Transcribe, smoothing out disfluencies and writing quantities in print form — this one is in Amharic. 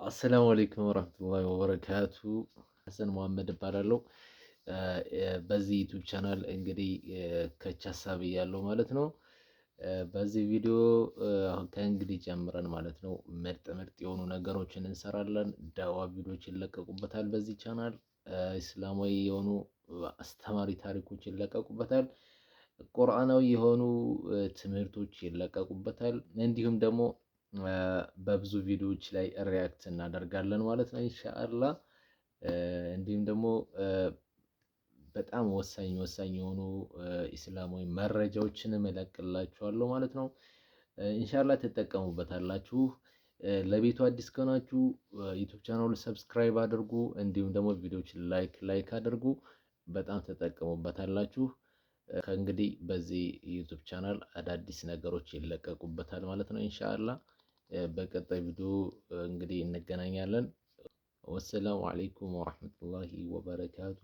አሰላሙ አለይኩም ወራህመቱላሂ ወበረካቱ። ሀሰን መሐመድ እባላለሁ። በዚህ ዩቲዩብ ቻናል እንግዲህ ከቻሳ ብያለሁ ማለት ነው። በዚህ ቪዲዮ ከእንግዲህ ጀምረን ማለት ነው ምርጥ ምርጥ የሆኑ ነገሮችን እንሰራለን። ዳዋ ቪዲዮዎች ይለቀቁበታል በዚህ ቻናል። እስላማዊ የሆኑ አስተማሪ ታሪኮች ይለቀቁበታል። ቁርአናዊ የሆኑ ትምህርቶች ይለቀቁበታል። እንዲሁም ደግሞ በብዙ ቪዲዮዎች ላይ ሪያክት እናደርጋለን ማለት ነው ኢንሻአላህ። እንዲሁም ደግሞ በጣም ወሳኝ ወሳኝ የሆኑ ኢስላማዊ መረጃዎችንም እለቅላችኋለሁ ማለት ነው። ኢንሻአላህ ትጠቀሙበታላችሁ። ለቤቱ አዲስ ከሆናችሁ ዩቲዩብ ቻናሉን ሰብስክራይብ አድርጉ። እንዲሁም ደግሞ ቪዲዮዎችን ላይክ አድርጉ። በጣም ትጠቀሙበታላችሁ። ከእንግዲህ በዚህ ዩቲዩብ ቻናል አዳዲስ ነገሮች ይለቀቁበታል ማለት ነው ኢንሻአላህ። በቀጣይ ቪዲዮ እንግዲህ እንገናኛለን። ወሰላሙ አለይኩም ወራህመቱላሂ ወበረካቱ።